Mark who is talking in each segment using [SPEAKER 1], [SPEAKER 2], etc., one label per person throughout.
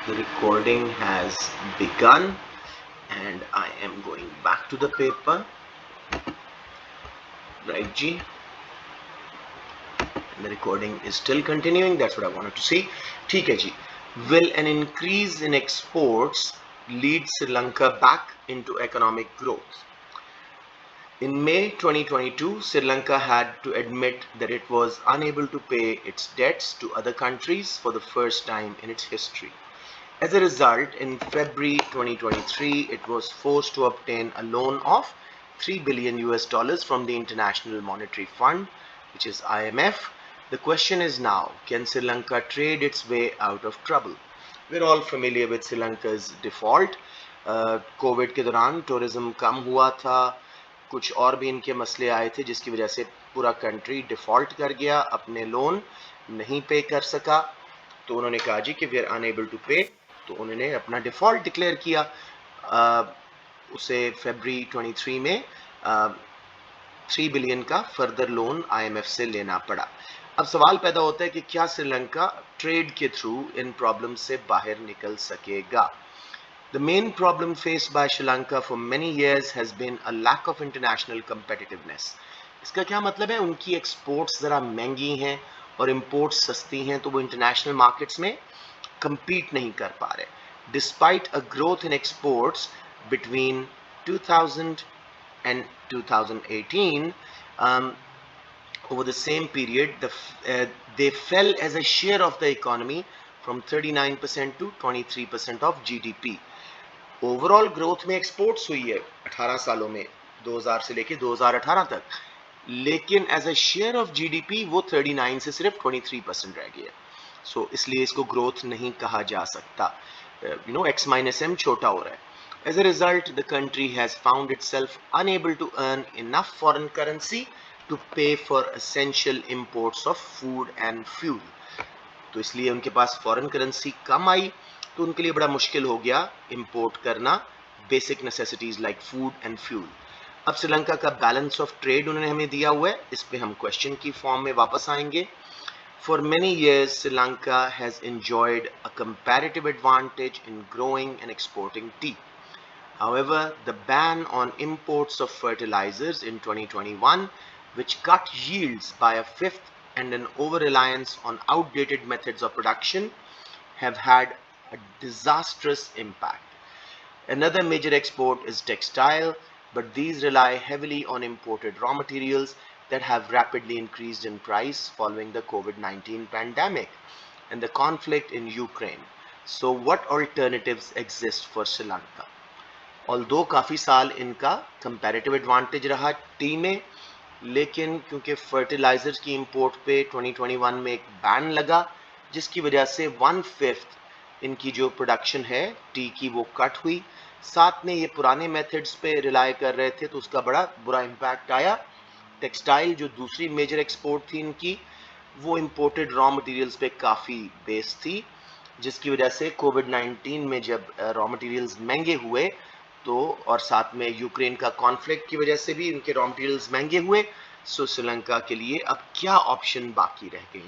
[SPEAKER 1] The recording has begun and I am going back to the paper. Right, G? And the recording is still continuing. That's what I wanted to see. ठीक है जी. Will an increase in exports lead Sri Lanka back into economic growth? In May 2022, Sri Lanka had to admit that it was unable to pay its debts to other countries for the first time in its history. As a result, in February 2023, it was forced to obtain a loan of 3 billion US dollars from the International Monetary Fund, which is IMF. The question is now, can Sri Lanka trade its way out of trouble? We're all familiar with Sri Lanka's default. Covid के दौरान tourism कम हुआ था, कुछ और भी इनके मसले आए थे जिसकी वजह से पूरा कंट्री डिफॉल्ट कर गया, अपने लोन नहीं पे कर सका. तो उन्होंने कहा जी कि वी आर अनएबल टू पे, तो उन्होंने अपना डिफॉल्ट डिक्लेयर किया. उसे फरवरी 23 में 3 बिलियन का फर्दर लोन आईएमएफ से लेना पड़ा. अब सवाल पैदा होता है कि क्या श्रीलंका ट्रेड के थ्रू इन प्रॉब्लम से बाहर निकल सकेगा. The main problem faced by Sri Lanka for many years has been a lack of international competitiveness. इसका क्या मतलब है? उनकी एक्सपोर्ट्स ज़रा महंगी हैं और इंपोर्ट्स सस्ती हैं, तो वो इंटरनेशनल मार्केट्स में compete नहीं कर पा रहे. Despite a growth in exports between 2000 and 2018, over the same period, they fell as a share of the economy from 39% to 23% of GDP. Overall growth में एक्सपोर्ट्स हुई है 18 सालों में, 2000 से लेके 2018 तक, लेकिन as a share of GDP वो 39 से सिर्फ 23% रह गई है. सो इसलिए इसको ग्रोथ नहीं कहा जा सकता. एक्स माइनस एम छोटा हो रहा है. As a result the country has found itself unable to earn enough foreign currency to pay for essential imports of food and fuel. तो इसलिए उनके पास फॉरेन करेंसी कम आई, तो उनके लिए बड़ा मुश्किल हो गया इंपोर्ट करना basic necessities like food and fuel. अब श्रीलंका का बैलेंस ऑफ ट्रेड उन्होंने हमें दिया हुआ है, इस पे हम क्वेश्चन की फॉर्म में वापस आएंगे. For many years Sri Lanka has enjoyed a comparative advantage in growing and exporting tea. However, the ban on imports of fertilizers in 2021, which cut yields by a fifth, and an over-reliance on outdated methods of production have had a disastrous impact. Another major export is textile, but these rely heavily on imported raw materials that have rapidly increased in price following the COVID-19 pandemic and the conflict in Ukraine. So what alternatives exist for Sri Lanka? Although काफ़ी साल इनका comparative advantage रहा T में, लेकिन क्योंकि fertilisers की import पे 2021 में एक बैन लगा, जिसकी वजह से 1/5 इनकी जो प्रोडक्शन है टी की वो कट हुई. साथ में ये पुराने मेथड्स पे रिलाय कर रहे थे, तो उसका बड़ा बुरा इम्पैक्ट आया. टेक्सटाइल जो दूसरी मेजर एक्सपोर्ट थी इनकी, वो इंपोर्टेड रॉ मटेरियल्स पे काफ़ी बेस्ड थी, जिसकी वजह से कोविड-19 में जब रॉ मटेरियल्स महंगे हुए, तो और साथ में यूक्रेन का कॉन्फ्लिक्ट की वजह से भी इनके रॉ मटेरियल्स महंगे हुए. सो श्रीलंका के लिए अब क्या ऑप्शन बाकी रह गए,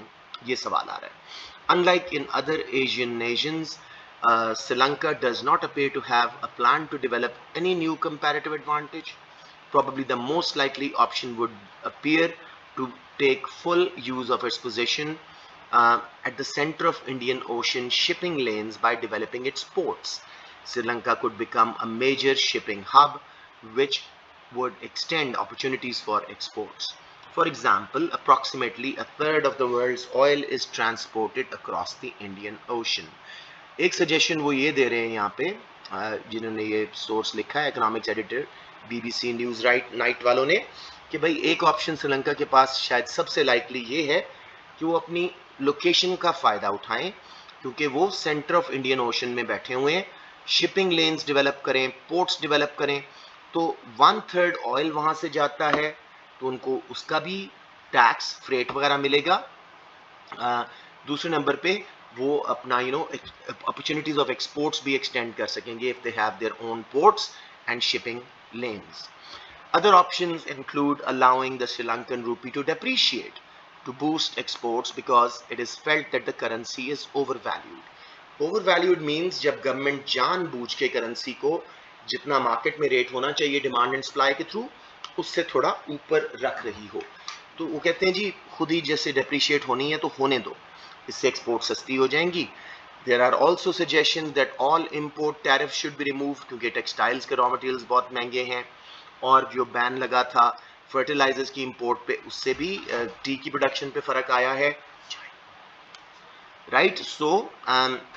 [SPEAKER 1] ये सवाल आ रहा है. Unlike in other Asian nations, Sri Lanka does not appear to have a plan to develop any new comparative advantage. Probably the most likely option would appear to take full use of its position at the center of Indian Ocean shipping lanes by developing its ports. Sri Lanka could become a major shipping hub, which would extend opportunities for exports. For example, approximately a third of the world's oil is transported across the Indian Ocean. एक suggestion वो ये दे रहे हैं यहाँ पे, जिन्होंने ये source लिखा है, economics editor BBC news night वालों ने, कि भाई एक ऑप्शन श्रीलंका के पास शायद सबसे लाइकली ये है कि वो अपनी लोकेशन का फ़ायदा उठाएं, क्योंकि वो सेंटर ऑफ इंडियन ओशन में बैठे हुए हैं. शिपिंग लेन्स डेवलप करें, पोर्ट्स डेवलप करें, तो 1/3 ऑयल वहाँ से जाता है, तो उनको उसका भी टैक्स फ्रेट वगैरह मिलेगा. दूसरे नंबर पे वो अपना अपॉर्चुनिटीज ऑफ एक्सपोर्ट्स भी एक्सटेंड कर सकेंगे if they have their own ports and shipping lens. Other options include allowing the Sri Lankan rupee to depreciate to boost exports because it is felt that the currency is overvalued. Over valued means जब government जानबूझ के currency को जितना market में rate होना चाहिए demand and supply के through उससे थोड़ा ऊपर रख रही हो, तो वो कहते हैं जी खुद ही जैसे डेप्रिशिएट होनी है तो होने दो, इससे एक्सपोर्ट सस्ती हो जाएंगी। There are also suggestion that all import tariff should be remove, क्योंकि टेक्सटाइल्स के रॉ मटेरियल्स बहुत महंगे हैं, और जो बैन लगा था फर्टिलाइजर्स की इंपोर्ट पे उससे भी टी की प्रोडक्शन पे फर्क आया है, right. So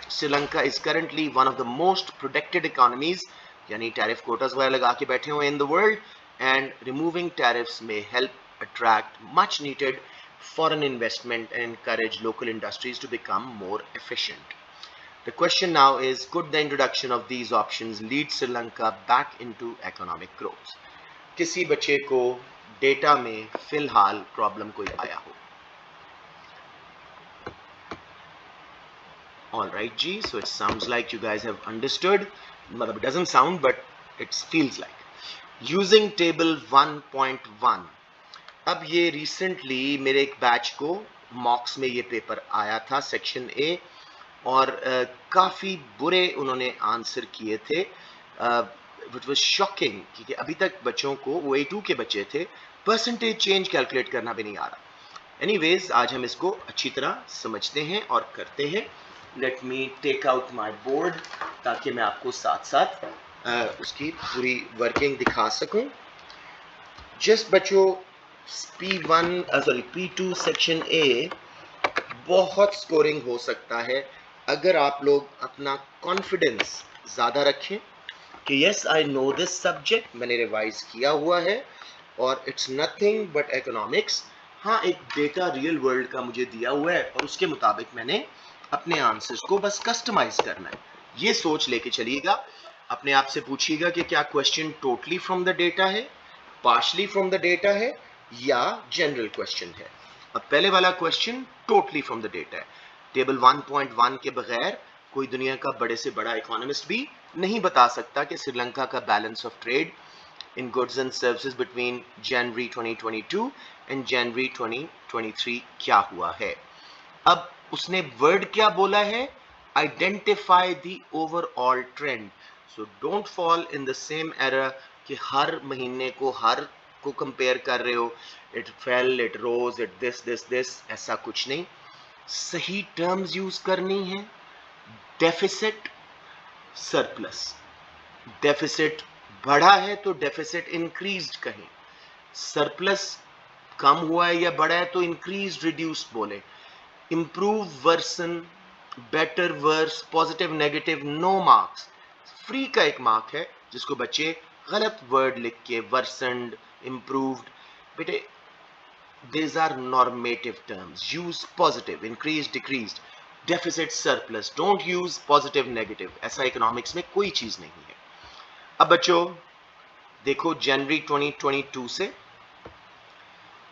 [SPEAKER 1] Sri Lanka is currently one of the most protected economies, यानी टैरिफ कोटास वगैरह लगा के बैठे हुए in the world, and removing tariffs may help attract much needed foreign investment and encourage local industries to become more efficient. The question now is, could the introduction of these options lead Sri Lanka back into economic growth? किसी बच्चे को data में फिलहाल problem कोई आया हो? All right ji, so it sounds like you guys have understood. मतलब it doesn't sound but it feels like. Using table 1.1. अब ये रिसेंटली मेरे एक बैच को मॉक्स में ये पेपर आया था सेक्शन ए, और काफ़ी बुरे उन्होंने आंसर किए थे, विच वाज शॉकिंग, क्योंकि अभी तक बच्चों को वो A2 के बच्चे थे, परसेंटेज चेंज कैलकुलेट करना भी नहीं आ रहा। एनीवेज आज हम इसको अच्छी तरह समझते हैं और करते हैं। Let me take out my board ताकि मैं आपको साथ साथ उसकी पूरी वर्किंग दिखा सकूं। जस्ट बच्चों P2 सेक्शन ए बहुत स्कोरिंग हो सकता है अगर आप लोग अपना कॉन्फिडेंस ज़्यादा रखें कि yes I know this subject, मैंने रिवाइज किया हुआ है और इट्स नथिंग बट इकोनॉमिक्स। हाँ, एक डेटा रियल वर्ल्ड का मुझे दिया हुआ है और उसके मुताबिक मैंने अपने आंसर्स को बस कस्टमाइज करना है, ये सोच लेके चलिएगा। अपने आप से पूछिएगा कि क्या question totally from the data है, पार्शली फ्रॉम द डेटा है, या जनरल क्वेश्चन है। अब पहले वाला question totally from the data है। टेबल 1.1 के बगैर कोई दुनिया का बड़े से बड़ा इकोनॉमिस्ट भी नहीं बता सकता कि श्रीलंका का balance of trade in goods and services between January 2022 and January 2023 क्या हुआ है। अब उसने वर्ड क्या बोला है, identify the overall trend. So don't fall in the same error कि हर महीने को हर को कंपेयर कर रहे हो, it fell, it rose, it this, ऐसा कुछ नहीं। सही टर्म्स यूज करनी है। Deficit, surplus. डेफिसिट बढ़ा है तो डेफिसिट इंक्रीज्ड कहें, सरप्लस कम हुआ है या बढ़ा है तो इंक्रीज्ड रिड्यूस्ड बोले। Improve, worsen, better, worse, positive, negative, no marks. Free का एक मार्क है जिसको बच्चे गलत वर्ड लिख के वर्सनड, improved, बेटे these are normative terms, use positive, increased, decreased, deficit, surplus, don't use positive, negative, ऐसा इकोनॉमिक्स में कोई चीज नहीं है। अब बच्चों देखो जनवरी 2022 से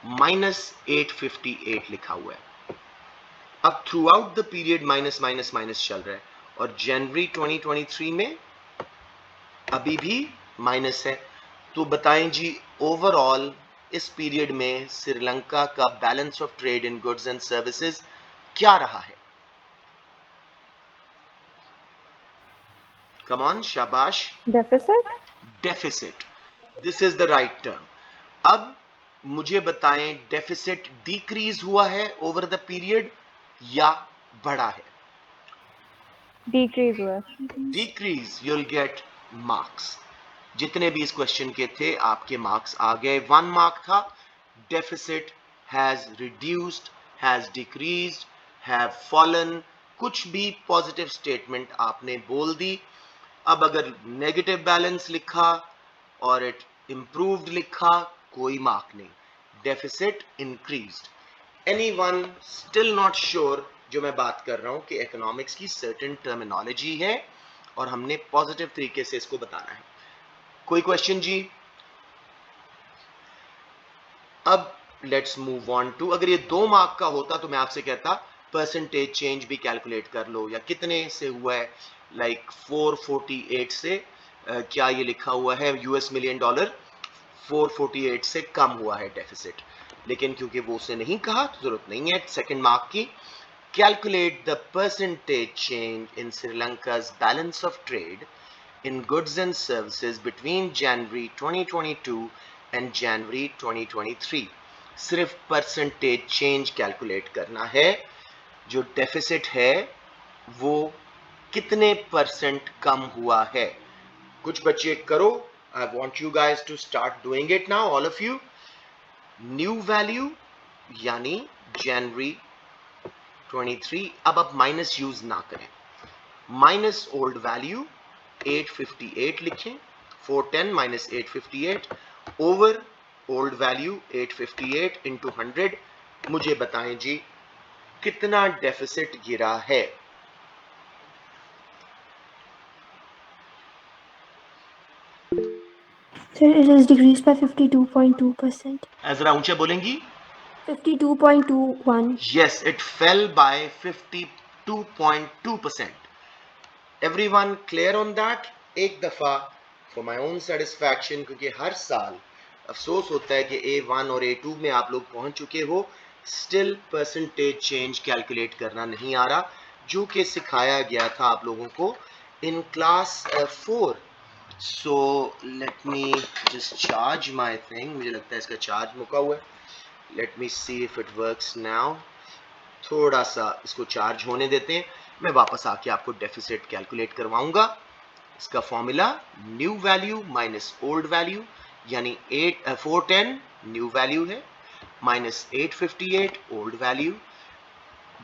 [SPEAKER 1] -858 लिखा हुआ है। अब through out the period minus minus minus चल रहा है, और जनवरी 2023 में अभी भी माइनस है। तो बताएं जी ओवरऑल इस पीरियड में श्रीलंका का balance of trade in goods and services क्या रहा है? कम ऑन, शाबाश।
[SPEAKER 2] Deficit.
[SPEAKER 1] Deficit, this is the right term. अब मुझे बताएं डेफिसिट डिक्रीज हुआ है ओवर द पीरियड या बढ़ा है?
[SPEAKER 2] डिक्रीज हुआ।
[SPEAKER 1] Decrease, you will get marks. जितने भी इस क्वेश्चन के थे आपके मार्क्स आ गए। 1 मार्क था। Deficit has reduced, has decreased, have fallen, कुछ भी पॉजिटिव स्टेटमेंट आपने बोल दी। अब अगर नेगेटिव बैलेंस लिखा और इट इंप्रूव्ड लिखा, कोई मार्क नहीं। Deficit increased. Anyone still not sure जो मैं बात कर रहा हूं कि इकोनॉमिक्स की सर्टेन टर्मिनोलॉजी है और हमने पॉजिटिव तरीके से इसको बताना है। कोई क्वेश्चन जी? अब लेट्स मूव ऑन टू, अगर ये 2 मार्क का होता तो मैं आपसे कहता परसेंटेज चेंज भी कैलकुलेट कर लो, या कितने से हुआ है, लाइक 448 से क्या ये लिखा हुआ है US मिलियन डॉलर, 448 से कम हुआ है डेफिसिट। लेकिन क्योंकि वो उसे नहीं कहा तो जरूरत नहीं है सेकंड मार्क की। Calculate the percentage change in Sri Lanka's balance of trade in goods and services between January 2022 and January 2023. सिर्फ परसेंटेज चेंज कैलकुलेट करना है, जो डेफिसिट है वो कितने परसेंट कम हुआ है. कुछ बच्चे करो. I want you guys to start doing it now, all of you. New value यानी जनवरी 23. अब आप माइनस यूज ना करें. माइनस ओल्ड वैल्यू 858 लिखें. 410 minus 858 over old value 858 into 100. मुझे बताएं जी कितना डेफिसिट गिरा है.
[SPEAKER 2] Sir, it has decreased by 52.2%.
[SPEAKER 1] जरा ऊंचे बोलेंगी.
[SPEAKER 2] 52.21.
[SPEAKER 1] Yes, it fell by 52.2%. Everyone clear on that? एक दफा for my own satisfaction, क्योंकि हर साल अफसोस होता है कि A1 और A2 में आप लोग पहुंच चुके हो, स्टिल परसेंटेज चेंज कैलकुलेट करना नहीं आ रहा, जो कि सिखाया गया था आप लोगों को in class 4. So let me just charge my thing. मुझे लगता है इसका चार्ज मुका हुआ है. Let me see if it works now. थोड़ा सा इसको चार्ज होने देते हैं, मैं वापस आके आपको डेफिसिट कैलकुलेट करवाऊंगा. इसका formula new value minus old value, यानी 410 न्यू वैल्यू है माइनस 858 ओल्ड वैल्यू.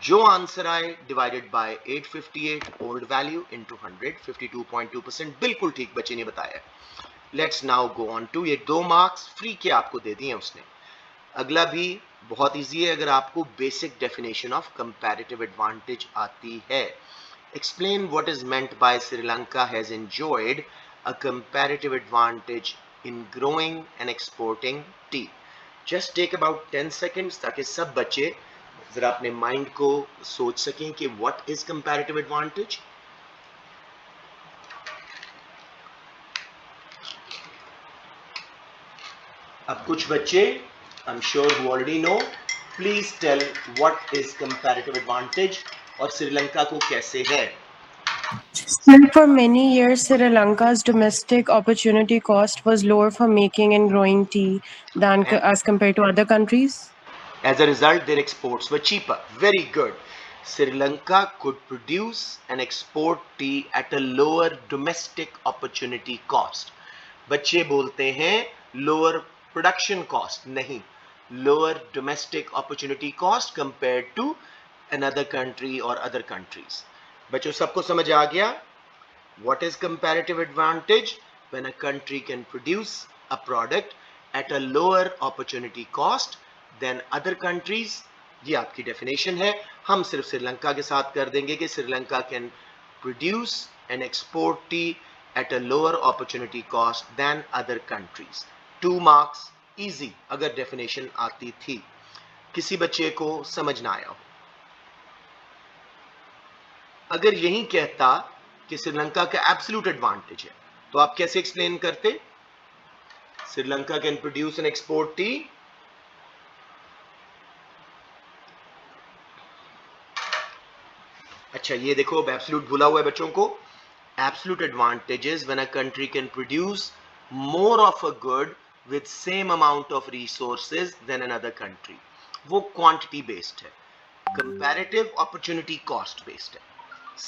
[SPEAKER 1] जो आंसर आए divided by 858 old value into 100. 52.2%. बिल्कुल ठीक बच्चे ने बताया. Let's now go on to. ये 2 मार्क्स फ्री के आपको दे दिए उसने. अगला भी बहुत इजी है, अगर आपको basic definition of comparative advantage आती है. Explain what is meant by Sri Lanka has enjoyed a comparative advantage in growing and exporting tea. Just take about 10 seconds ताकि सब बच्चे जरा अपने माइंड को सोच सकें कि व्हाट इज कंपैरेटिव एडवांटेज. अब कुछ बच्चे I'm sure who already know, please tell what is comparative advantage और श्रीलंका को कैसे है.
[SPEAKER 3] Sir, for many years, Sri Lanka's domestic opportunity cost was lower for making and growing tea than as compared to other countries.
[SPEAKER 1] As a result, their exports were cheaper. Very good. Sri Lanka could produce and export tea at a lower domestic opportunity cost. बच्चे बोलते हैं lower production cost, नहीं, lower domestic opportunity cost compared to another country or other countries. बच्चों सबको समझ आ गया? What is comparative advantage? When a country can produce a product at a lower opportunity cost than other countries. ये आपकी definition है. हम सिर्फ श्रीलंका के साथ कर देंगे कि Sri Lanka can produce and export T at a lower opportunity cost than other countries. 2 marks, easy अगर डेफिनेशन आती थी. किसी बच्चे को समझ ना आया हो. अगर यही कहता कि श्रीलंका का एब्सोल्यूट एडवांटेज है, तो आप कैसे एक्सप्लेन करते? Sri Lanka can produce and export T. अच्छा ये देखो, अब एब्सोल्यूट भूला हुआ है बच्चों को. Absolute advantages when a country can produce more of a good with same amount of resources than another country. वो quantity based है. Comparative opportunity cost based है.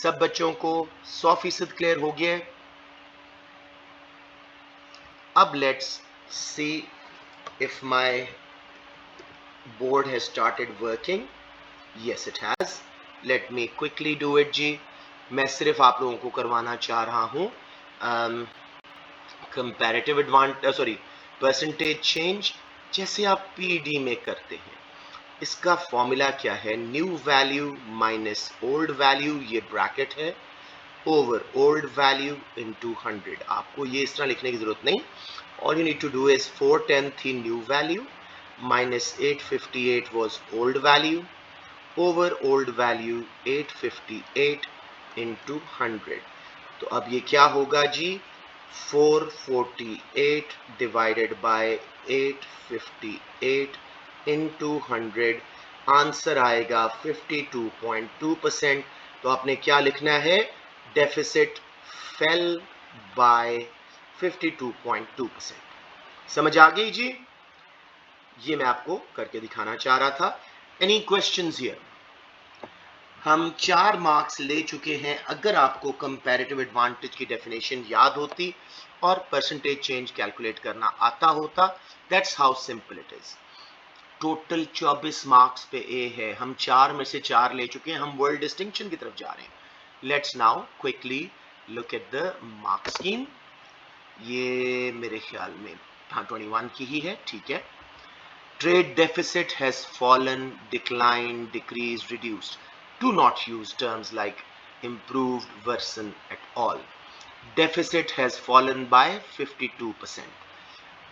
[SPEAKER 1] सब बच्चों को 100% क्लियर हो गया है. अब let's see if my board has started working. Yes, it has. Let me quickly do it जी. मैं सिर्फ आप लोगों को करवाना चाह रहा हूं comparative advantage, sorry, percentage change जैसे आप पीडी में करते हैं. इसका फॉर्मूला क्या है? New value minus old value, ये ब्रैकेट है, ओवर ओल्ड वैल्यू इनटू 100. आपको ये इस तरह लिखने की जरूरत नहीं. All you need to do is 410 थी new value minus 858 was old value over old value 858 into 100. तो अब ये क्या होगा जी? 448 divided by 858 into 100. आंसर आएगा 52.2%। तो आपने क्या लिखना है, डेफिसिट फेल बाय 52.2%। समझ आ गई जी? ये मैं आपको करके दिखाना चाह रहा था। Any questions here? हम 4 मार्क्स ले चुके हैं। अगर आपको कंपैरेटिव एडवांटेज की डेफिनेशन याद होती और परसेंटेज चेंज कैलकुलेट करना आता होता, that's how simple it is. Total 24 marks पे ए है, हम 4 में से 4 ले चुके हैं, हम वर्ल्ड डिस्टिंक्शन की तरफ जा रहे हैं। Let's now quickly look at the mark scheme. ये मेरे ख्याल में हाँ 21 की ही है, ठीक है। Trade deficit has fallen, declined, decreased, reduced. Do not use terms like improved, worsen at all. Deficit has fallen by 52%.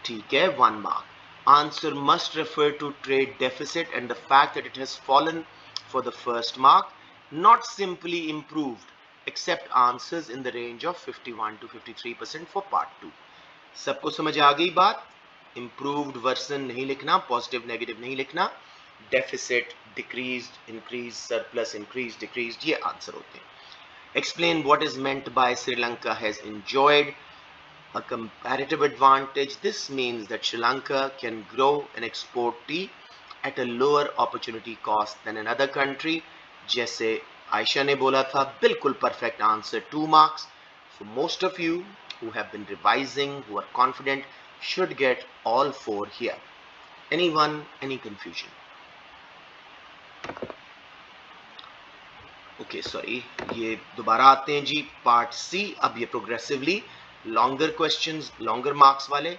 [SPEAKER 1] ठीक है, 1 mark. Answer must refer to trade deficit and the fact that it has fallen for the first mark, not simply improved, except answers in the range of 51 to 53% for part 2. सबको समझ आ गई बात? Improved version नहीं लिखना, positive negative नहीं लिखना, deficit, decreased, increase, surplus, increase, decreased, ये answer होते हैं। Explain what is meant by Sri Lanka has enjoyed a comparative advantage. This means that Sri Lanka can grow and export tea at a lower opportunity cost than another country. जैसे आयशा ने बोला था, बिल्कुल perfect answer, 2 marks. So most of you who have been revising, who are confident, should get all 4 here. Anyone, any confusion? Okay, sorry, ये दोबारा आते हैं जी part C. अब ये progressively longer questions, longer marks वाले।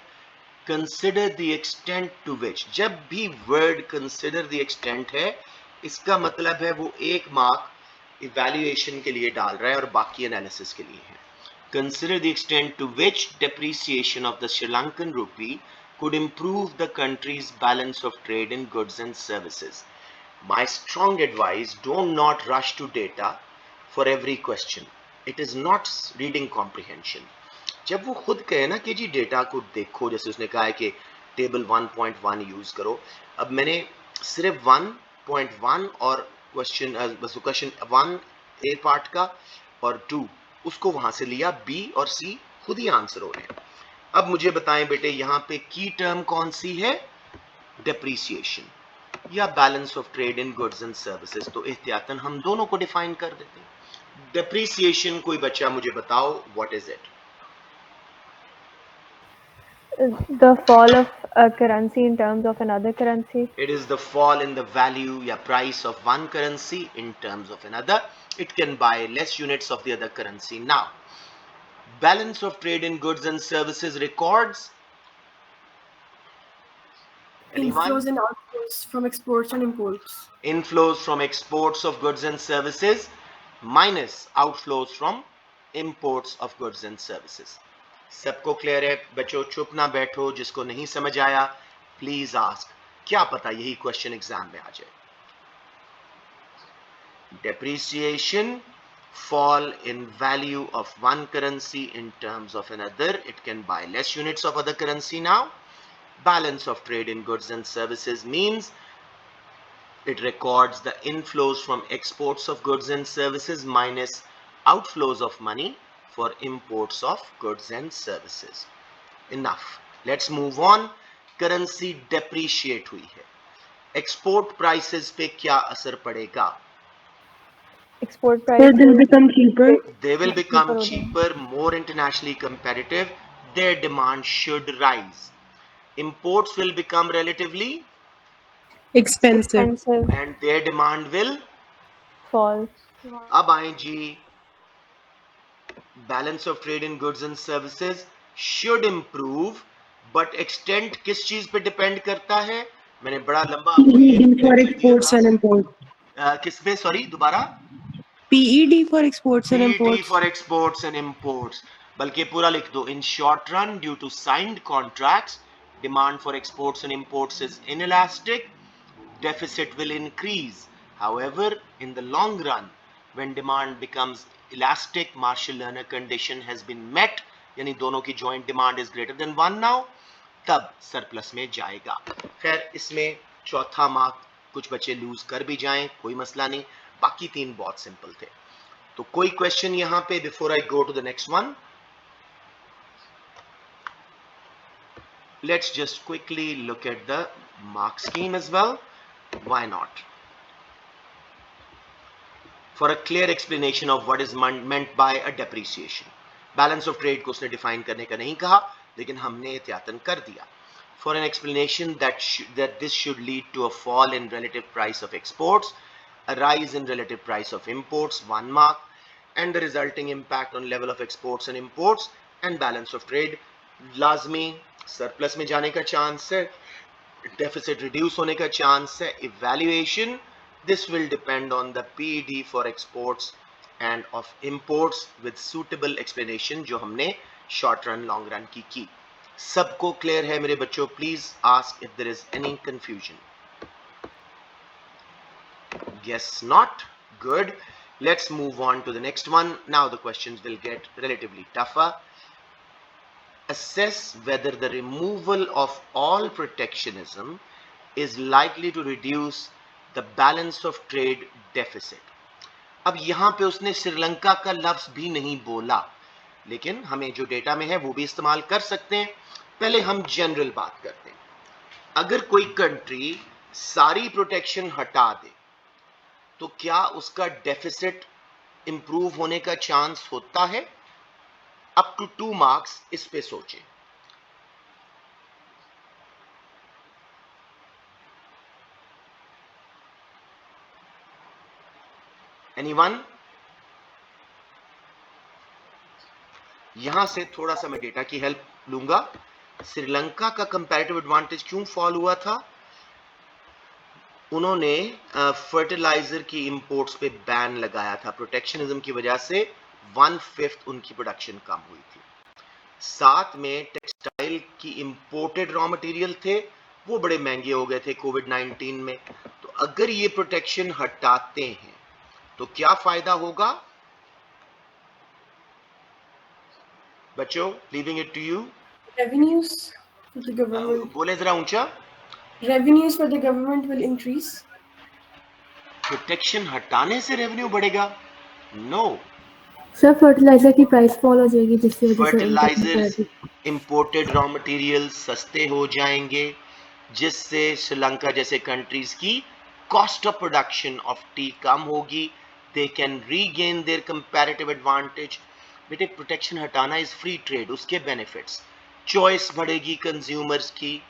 [SPEAKER 1] Consider the extent to which, जब भी word consider the extent है, इसका मतलब है वो 1 मार्क इवैल्यूएशन के लिए डाल रहा है और बाकी एनालिसिस के लिए है। Consider the extent to which depreciation of the Sri Lankan rupee could improve the country's balance of trade in goods and services. My strong advice, do not rush to data for every question. It is not reading comprehension. जब वो खुद कहे ना कि जी data को देखो, जैसे उसने कहा है कि टेबल 1.1 यूज करो, अब मैंने सिर्फ 1.1 और क्वेश्चन 1 ए पार्ट का और 2 उसको वहां से लिया, बी और सी खुद ही आंसर हो रहे हैं। अब मुझे बताएं बेटे, यहाँ पे की टर्म कौन सी है, डेप्रीसिएशन या balance of trade in goods and services. तो एहतियातन हम दोनों को डिफाइन कर देते हैं। डेप्रीसिएशन कोई बच्चा मुझे बताओ, what is it?
[SPEAKER 2] The fall of a currency in terms of another currency.
[SPEAKER 1] It is the fall in the value या price of one currency in terms of another. It can buy less units of the other currency. Now, balance of trade in goods and services records. Anyone?
[SPEAKER 4] Inflows and outflows from exports and imports.
[SPEAKER 1] Inflows from exports of goods and services minus outflows from imports of goods and services. सबको clear है बच्चों? चुप ना बैठो, जिसको नहीं समझ आया प्लीज आस्क, क्या पता यही क्वेश्चन एग्जाम में आ जाए। Depreciation, fall in value of one currency in terms of another. It can buy less units of other currency now. Balance of trade in goods and services means it records the inflows from exports of goods and services minus outflows of money for imports of goods and services. Enough. Let's move on. Currency depreciate हुई है, export prices पे क्या असर पड़ेगा?
[SPEAKER 2] Export
[SPEAKER 3] They
[SPEAKER 2] prices
[SPEAKER 3] will become cheaper.
[SPEAKER 1] They will become
[SPEAKER 2] हो जाएंगे।
[SPEAKER 1] cheaper, more internationally competitive. Their demand should rise. Imports will become relatively
[SPEAKER 3] Expensive.
[SPEAKER 2] Expensive,
[SPEAKER 1] and their demand will
[SPEAKER 2] fall.
[SPEAKER 1] अब आए जी, balance of trade in goods and services should improve, but extent किस चीज पे depend करता है? मैंने बड़ा लंबा आपको ये
[SPEAKER 3] PED for
[SPEAKER 1] lecture दिया
[SPEAKER 3] exports and
[SPEAKER 1] था।
[SPEAKER 3] imports.
[SPEAKER 1] किस पे? सॉरी दोबारा।
[SPEAKER 3] PED for exports and
[SPEAKER 1] PET
[SPEAKER 3] imports.
[SPEAKER 1] for exports and imports, बल्कि पूरा लिख दो, in short run due to signed contracts demand for exports and imports is inelastic, deficit will increase. However, in the long run, when demand becomes elastic, Marshall-Lerner condition has been met, यानी दोनों की joint demand is greater than 1 now, तब surplus में जाएगा। खैर इसमें चौथा mark कुछ बच्चे लूज कर भी जाएं, कोई मसला नहीं, बाकी 3 बहुत सिंपल थे। तो कोई क्वेश्चन यहां पे before I go to the next one? Let's just quickly look at the mark scheme as well. Why not? For a clear explanation of what is meant by a depreciation. Balance of trade को उसने define करने का नहीं कहा, लेकिन हमने एहतियातन कर दिया. For an explanation that this should lead to a fall in relative price of exports, a rise in relative price of imports, 1 mark, and the resulting impact on level of exports and imports and balance of trade. लाजमी surplus में जाने का chance है, deficit reduce होने का chance है. Evaluation, this will depend on the PED for exports and of imports with suitable explanation जो हमने short run long run की. सबको क्लियर है मेरे बच्चों? Please ask if there is any confusion. Guess not. Good. Let's move on to the next one. Now the questions will get relatively tougher. Assess whether the removal of all protectionism is likely to reduce the balance of trade deficit. अब यहां पे उसने श्रीलंका का लफ्ज भी नहीं बोला, लेकिन हमें जो डेटा में है वो भी इस्तेमाल कर सकते हैं. पहले हम जनरल बात करते हैं. अगर कोई कंट्री सारी प्रोटेक्शन हटा दे तो क्या उसका डेफिसिट इंप्रूव होने का चांस होता है? अप टू 2 मार्क्स इस पे सोचें. एनीवन? यहां से थोड़ा सा मैं डेटा की हेल्प लूंगा. श्रीलंका का कंपैरेटिव एडवांटेज क्यों फॉल हुआ था? उन्होंने फर्टिलाइजर की इंपोर्ट्स पे बैन लगाया था. प्रोटेक्शनिज्म की वजह से 1/5 उनकी प्रोडक्शन कम हुई थी. साथ में टेक्सटाइल की इंपोर्टेड रॉ मटेरियल थे, वो बड़े महंगे हो गए थे कोविड-19 में. तो अगर ये प्रोटेक्शन हटाते हैं तो क्या फायदा होगा बच्चों? Leaving it to you.
[SPEAKER 4] Revenues for the government.
[SPEAKER 1] बोले जरा ऊंचा.
[SPEAKER 4] Revenues for the government will increase.
[SPEAKER 1] Protection हटाने से रेवेन्यू बढ़ेगा? नो.
[SPEAKER 2] सर फर्टिलाइजर की प्राइस फॉल हो जाएगी जिसकी वजह से
[SPEAKER 1] फर्टिलाइजर्स, इंपोर्टेड रॉ मटेरियल सस्ते हो जाएंगे, जिससे श्रीलंका जैसे कंट्रीज की cost of production of T कम होगी. They can regain there comparative advantage. बेटे प्रोटेक्शन हटाना इज फ्री ट्रेड, उसके बेनिफिट्स, चॉइस बढ़ेगी कंज्यूमर्स की,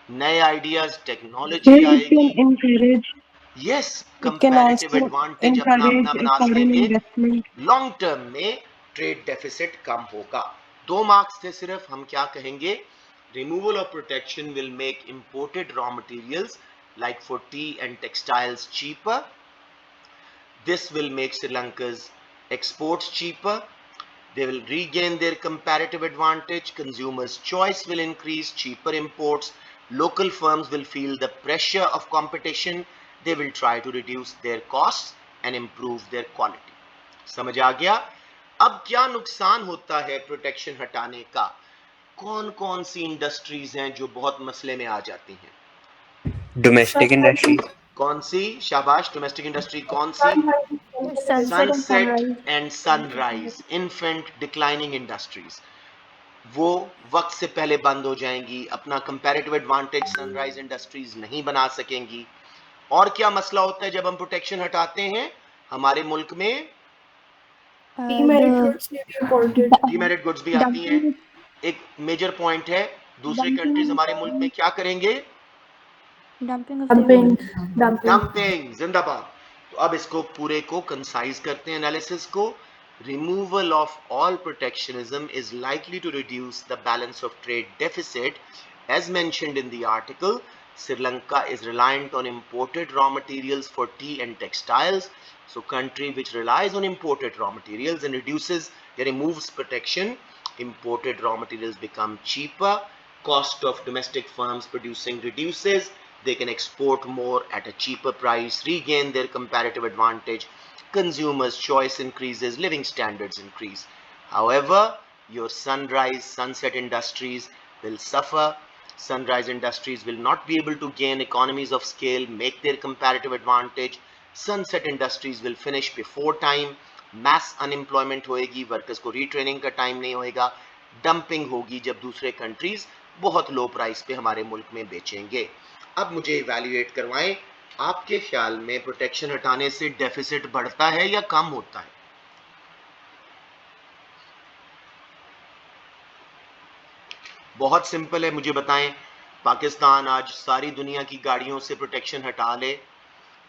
[SPEAKER 1] नए आइडियाज, टेक्नोलॉजी आएगी.
[SPEAKER 3] encourage
[SPEAKER 1] yes,
[SPEAKER 3] it can also
[SPEAKER 1] comparative advantage अपना
[SPEAKER 3] encourage
[SPEAKER 1] अपना बनाने
[SPEAKER 3] foreign
[SPEAKER 1] में
[SPEAKER 3] investment.
[SPEAKER 1] लॉन्ग टर्म में ट्रेड डेफिसिट कम होगा. 2 मार्क्स थे सिर्फ. हम क्या कहेंगे? Removal of protection will make imported raw materials like for tea and textiles cheaper. This will make Sri Lanka's exports cheaper. They will regain their comparative advantage. Consumers' choice will increase. Cheaper imports. Local firms will feel the pressure of competition. They will try to reduce their costs and improve their quality. समझ आ गया? अब क्या नुकसान होता है protection हटाने का? कौन कौन सी इंडस्ट्रीज हैं जो बहुत मसले में आ जाती हैं?
[SPEAKER 5] Domestic industry.
[SPEAKER 1] कौन सी? शाबाश. डोमेस्टिक इंडस्ट्री कौन सी? Sunset and sunrise, infant declining industries. वो वक्त से पहले बंद हो जाएंगी. अपना कंपैरेटिव एडवांटेज सनराइज इंडस्ट्रीज नहीं बना सकेंगी. और क्या मसला होता है जब हम प्रोटेक्शन हटाते हैं हमारे मुल्क में?
[SPEAKER 4] Demerit goods may be imported.
[SPEAKER 1] Demerit goods भी आती हैं. एक मेजर पॉइंट है. दूसरे कंट्रीज हमारे मुल्क में क्या करेंगे?
[SPEAKER 2] डंपिंग.
[SPEAKER 1] डंपिंग. जिंदाबाद. तो अब इसको पूरे को कंसाइज करते हैं एनालिसिस को. Removal of all protectionism is likely to reduce the balance of trade deficit. As mentioned in the article, Sri Lanka is reliant on imported raw materials for tea and textiles. So country which relies on imported raw materials and removes protection, imported raw materials become cheaper. Cost of domestic firms producing reduces. They can export more at a cheaper price, regain their comparative advantage. Consumers' choice increases, living standards increase. However, your sunrise, sunset industries will suffer. Sunrise Industries will not be able to gain economies of scale, make their comparative advantage. Sunset Industries will finish before time. Mass unemployment होएगी, workers को retraining का time नहीं होएगा. Dumping होगी जब दूसरे countries बहुत लो price पे हमारे मुल्क में बेचेंगे. अब मुझे इवैल्यूएट करवाएं, आपके ख्याल में प्रोटेक्शन हटाने से डेफिसिट बढ़ता है या कम होता है? बहुत सिंपल है, मुझे बताएं. पाकिस्तान आज सारी दुनिया की गाड़ियों से प्रोटेक्शन हटा ले,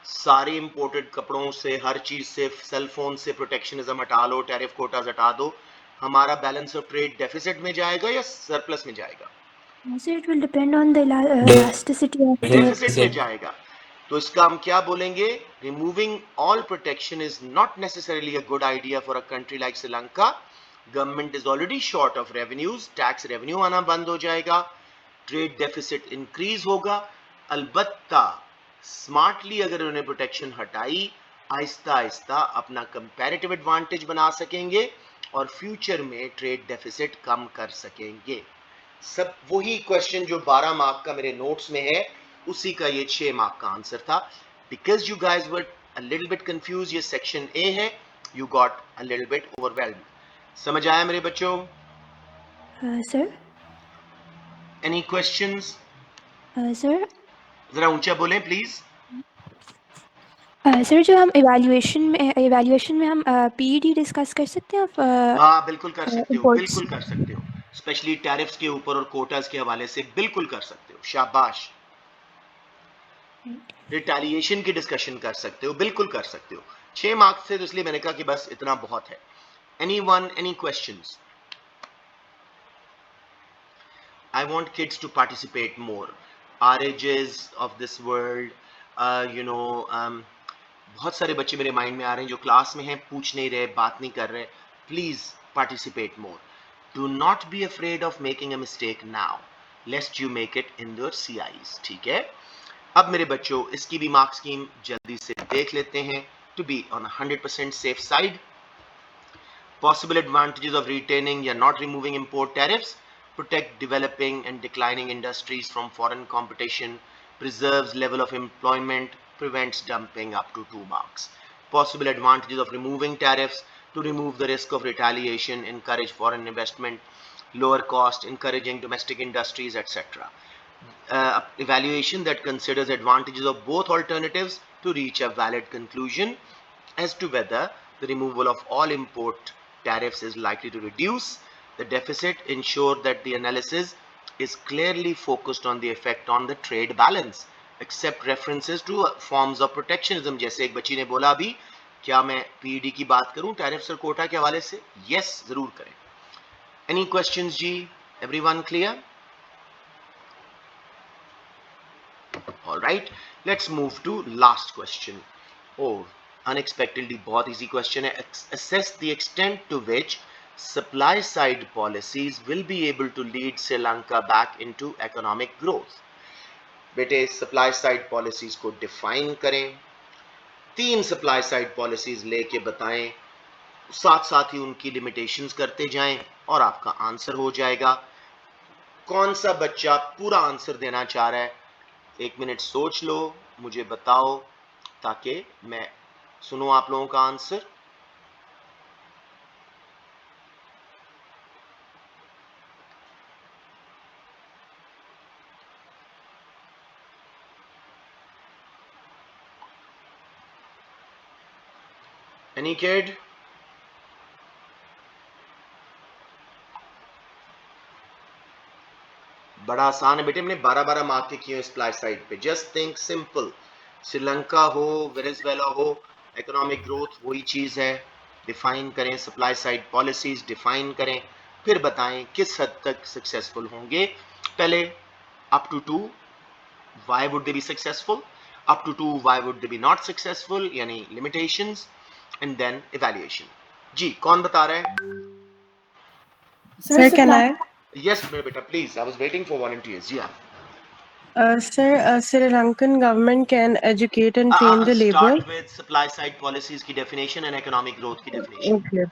[SPEAKER 1] सारे इंपोर्टेड कपड़ों से, हर चीज से, सेल फोन से प्रोटेक्शनिज्म हटा लो, टैरिफ कोटाज हटा दो, हमारा बैलेंस ऑफ ट्रेड डेफिसिट में जाएगा या सरप्लस में जाएगा?
[SPEAKER 6] So it will depend on the elasticity of the
[SPEAKER 1] deficit में जाएगा. तो इसका हम क्या बोलेंगे? Removing all protection is not necessarily a good idea for a country like Sri Lanka. Government is already short of revenues, tax revenue आना बंद हो जाएगा, ट्रेड डेफिसिट इंक्रीज होगा. अलबत्ता स्मार्टली अगर उन्होंने प्रोटेक्शन हटाई, आहिस्ता आहिस्ता अपना कंपैरेटिव एडवांटेज बना सकेंगे और फ्यूचर में ट्रेड डेफिसिट कम कर सकेंगे. सब वही क्वेश्चन जो 12 मार्क का मेरे नोट्स में है, उसी का ये 6 मार्क का आंसर था. Because you guys were a little bit confuse, ये सेक्शन ए है, you got a little bit overwhelmed. समझ आया मेरे बच्चों?
[SPEAKER 6] sir.
[SPEAKER 1] Any questions?
[SPEAKER 6] Sir.
[SPEAKER 1] जरा ऊंचा बोलें प्लीज.
[SPEAKER 6] सर जो हम इवैल्यूएशन में हम पीईडी डिस्कस कर सकते हैं आप?
[SPEAKER 1] हाँ बिल्कुल कर सकते हो,
[SPEAKER 6] imports.
[SPEAKER 1] बिल्कुल कर सकते हो. स्पेशली टैरिफ्स के ऊपर और कोटास के हवाले से बिल्कुल कर सकते हो. शाबाश. रिटेलिएशन की डिस्कशन कर सकते हो, बिल्कुल कर सकते हो. 6 मार्क्स थे तो इसलिए मैंने कहा कि बस इतना बहुत है. Anyone, any questions? I want kids to participate more. RAJs of this world, बहुत सारे बच्चे मेरे माइंड में आ रहे हैं जो क्लास में हैं, पूछ नहीं रहे, बात नहीं कर रहे. Please participate more. Do not be afraid of making a mistake now, लेस्ट you make it in your CIs. ठीक है? अब मेरे बच्चों इसकी भी मार्क स्कीम जल्दी से देख लेते हैं. To be on 100% safe side, possible advantages of retaining या not removing import tariffs: protect developing and declining industries from foreign competition, preserves level of employment, prevents dumping. Up to 2 marks. Possible advantages of removing tariffs: to remove the risk of retaliation, encourage foreign investment, lower cost, encouraging domestic industries, etc. Evaluation that considers advantages of both alternatives to reach a valid conclusion as to whether the removal of all import tariffs is likely to reduce the deficit, ensure that the analysis is clearly focused on the effect on the trade balance, accept references to forms of protectionism. जैसे एक बच्ची ने बोला अभी, क्या मैं PED की बात करूं टैरिफ्स और कोटा के हवाले से? यस, जरूर करें. एनी क्वेश्चंस जी? Everyone clear? Alright, let's move to last question. Unexpectedly बहुत इजी क्वेश्चन है. Assess the extent to which supply side policies will be able to lead Sri Lanka back into economic growth. बेटे supply side policies को define करें. 3 supply side policies लेके बताएं, साथ साथ ही उनकी लिमिटेशंस करते जाएं और आपका आंसर हो जाएगा. कौन सा बच्चा पूरा आंसर देना चाह रहा है? 1 मिनट सोच लो, मुझे बताओ ताकि मैं सुनो आप लोगों का आंसर. Any kid? बड़ा आसान है बेटे, मैंने 12-12 मार्क के किए सप्लाई साइड पे. Just think simple. श्रीलंका हो, वेनेजुएला हो, इकोनॉमिक ग्रोथ वही चीज है. डिफाइन करें सप्लाई साइड पॉलिसीज, डिफाइन करें, फिर बताएं किस हद तक सक्सेसफुल होंगे. पहले up to 2 why would they be successful, up to 2 why would they be not successful, यानी लिमिटेशंस, एंड देन इवैल्यूएशन. जी कौन बता रहा है?
[SPEAKER 3] Sir, can I?
[SPEAKER 1] Yes, मेरे बेटा please. I was waiting for volunteers. Yeah.
[SPEAKER 3] Sir, Sri Lankan government can educate and train the labor.
[SPEAKER 1] Start with supply side policies की definition and economic growth की definition.
[SPEAKER 3] Okay.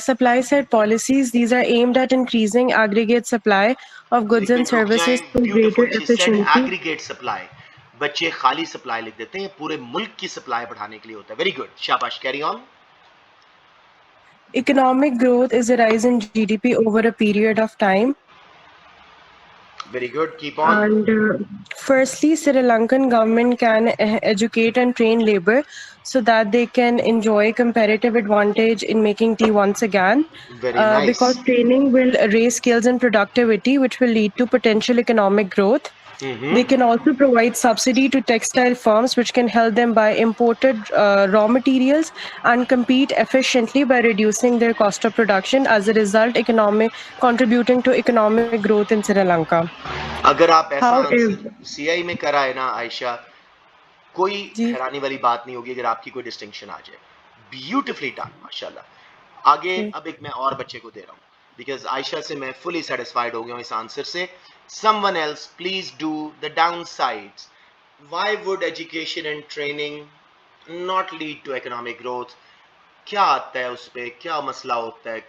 [SPEAKER 3] supply side policies. These are aimed at increasing aggregate supply of goods
[SPEAKER 1] एक
[SPEAKER 3] and
[SPEAKER 1] minute रुक
[SPEAKER 3] services
[SPEAKER 1] जाएं.
[SPEAKER 3] through greater
[SPEAKER 1] beautiful. She said
[SPEAKER 3] efficiency.
[SPEAKER 1] Aggregate supply. बच्चे खाली supply लिख देते हैं, पूरे मुल्क की सप्लाई बढ़ाने के लिए होता है. वेरी गुड, शाबाश, carry on.
[SPEAKER 3] Economic growth is a rise in GDP over a period of time.
[SPEAKER 1] Very good, keep on.
[SPEAKER 3] And firstly, Sri Lankan government can educate and train labor so that they can enjoy comparative advantage in making tea once again.
[SPEAKER 1] Very nice.
[SPEAKER 3] Because training will raise skills and productivity, which will lead to potential economic growth. They can also provide subsidy to textile firms, which can help them buy imported raw materials and compete efficiently by reducing their cost of production. As a result, contributing to economic growth in Sri Lanka.
[SPEAKER 1] अगर आप ऐसा
[SPEAKER 3] However,
[SPEAKER 1] answer CI में करा है ना आयशा, कोई
[SPEAKER 3] जी
[SPEAKER 1] हैरानी वाली बात नहीं होगी अगर आपकी कोई डिस्टिंक्शन आ जाए. ब्यूटिफुली डन, माशाल्लाह. आगे
[SPEAKER 3] जी
[SPEAKER 1] अब एक मैं और बच्चे को दे रहा हूं बिकॉज आयशा से मैं फुली सेटिस्फाइड हो गया हूं इस आंसर से. Someone else please do the down sides. Why would education and training not lead to economic growth? क्या आता है उस पे, क्या मसला होता है,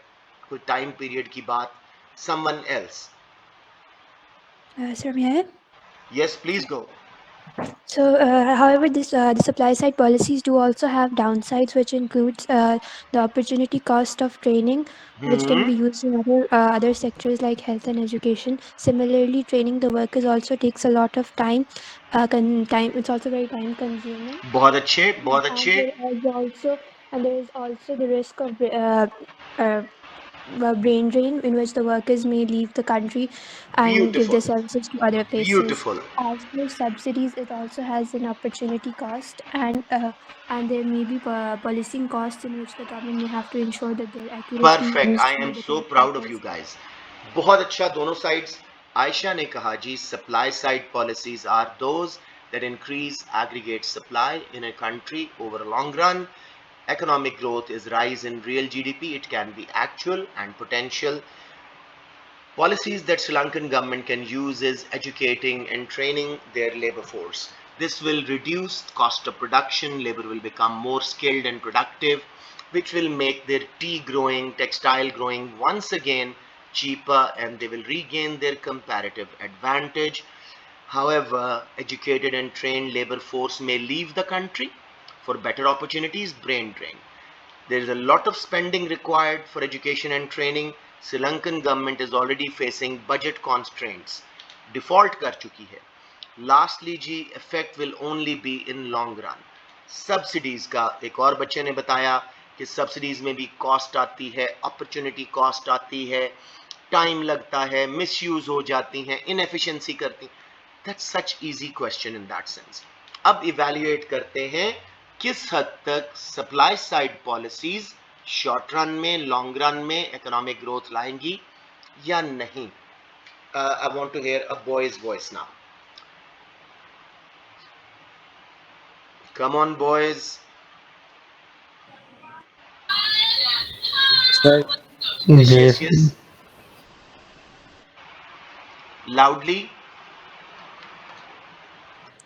[SPEAKER 1] कोई टाइम पीरियड की बात? Someone else.
[SPEAKER 6] Sir, may I?
[SPEAKER 1] Yes please go.
[SPEAKER 6] So, however, the supply side policies do also have downsides, which includes the opportunity cost of training, which can be used in other sectors like health and education. Similarly, training the workers also takes a lot of time. Time it's also very time consuming,
[SPEAKER 1] बहुत अच्छे, बहुत
[SPEAKER 6] and
[SPEAKER 1] अच्छे.
[SPEAKER 6] there is also the risk of uh, brain drain, in which the workers may leave the country and give their
[SPEAKER 1] beautiful,
[SPEAKER 6] services to other places.
[SPEAKER 1] Beautiful.
[SPEAKER 6] As for subsidies, it also has an opportunity cost, and there may be policing costs in which the government may have to ensure that they're accurately
[SPEAKER 1] perfect.
[SPEAKER 6] used
[SPEAKER 1] I
[SPEAKER 6] for
[SPEAKER 1] am
[SPEAKER 6] the
[SPEAKER 1] so proud of you
[SPEAKER 6] taxpayers.
[SPEAKER 1] Guys. बहुत अच्छा दोनों sides. Ayesha ने कहा जी supply side policies are those that increase aggregate supply in a country over a long run. Economic growth is rise in real GDP. It can be actual and potential. Policies that Sri Lankan government can use is educating and training their labor force. This will reduce cost of production. Labor will become more skilled and productive, which will make their tea growing, textile growing once again cheaper, and they will regain their comparative advantage. However, educated and trained labor force may leave the country for better opportunities. Brain drain. There is a lot of spending required for education and training. Sri Lankan government is already facing budget constraints. Default कर चुकी है. Lastly ji, effect will only be in long run. Subsidies का एक और बच्चे ने बताया कि subsidies में भी cost आती है, opportunity cost आती है, time लगता है, misuse हो जाती हैं, inefficiency करती. That's such easy question in that sense. अब evaluate करते हैं किस हद तक supply side policies short run में, लॉन्ग रन में इकोनॉमिक ग्रोथ लाएंगी या नहीं. I want to hear a boys voice now. Come on boys.
[SPEAKER 5] Sir
[SPEAKER 1] yes
[SPEAKER 7] जी
[SPEAKER 1] यस यस, लाउडली.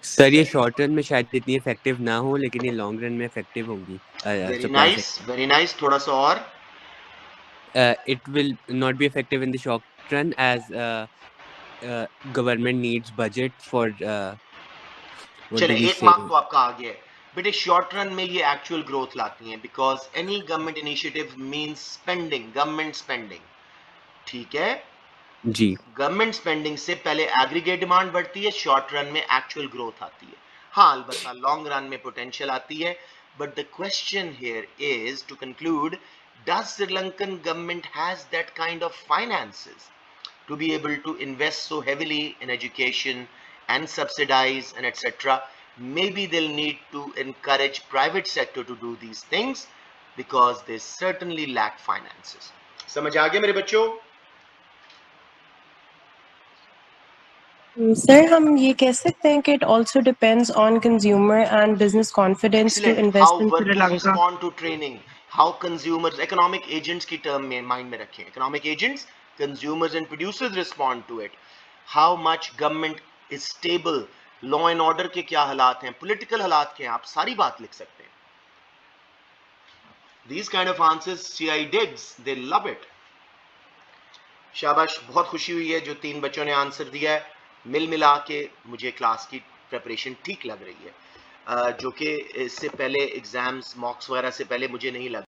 [SPEAKER 5] सर ये शॉर्ट रन में शायद इतनी इफेक्टिव ना हो, लेकिन ये लॉन्ग रन में इफेक्टिव होंगी
[SPEAKER 1] very
[SPEAKER 5] supply
[SPEAKER 1] nice, very nice. थोड़ा सा और.
[SPEAKER 5] Side. It will not be effective in the short run as government needs budget for what
[SPEAKER 1] चले
[SPEAKER 5] डू वी
[SPEAKER 1] एक
[SPEAKER 5] से.
[SPEAKER 1] मार्क तो आपका आ गया है. बेटे शॉर्ट रन में ये एक्चुअल ग्रोथ लाती हैं because any government initiative means spending, government spending. ठीक है.
[SPEAKER 5] जी
[SPEAKER 1] गवर्नमेंट स्पेंडिंग से पहले एग्रीगेट डिमांड बढ़ती है, शॉर्ट रन में एक्चुअल ग्रोथ आती है. हाँ अलबत्ता लॉन्ग रन में पोटेंशियल आती है. But the question here is to conclude, does Sri Lankan government has that kind of finances to be able to invest so heavily in education and subsidize and etc. Maybe they'll need to encourage private sector to do these things because they certainly lack finances. समझ आ गया मेरे बच्चों?
[SPEAKER 3] Sir हम ये कह सकते हैं कि it also depends on consumer and business confidence to
[SPEAKER 1] Excellent.
[SPEAKER 3] invest
[SPEAKER 1] How
[SPEAKER 3] in Sri
[SPEAKER 1] workers
[SPEAKER 3] Lanka.
[SPEAKER 1] respond to training, how consumers, economic agents की term में mind में रखें. Economic agents, consumers and producers respond to it. How much government is stable, law and order के क्या हालात हैं, political हालात क्या हैं, आप सारी बात लिख सकते हैं. These kind of answers CI digs, they love it. शाबाश, बहुत खुशी हुई है जो 3 बच्चों ने आंसर दिया है. मिल मिला के मुझे क्लास की प्रिपरेशन ठीक लग रही है, जो कि इससे पहले एग्जाम्स मॉक्स वगैरह से पहले मुझे नहीं लग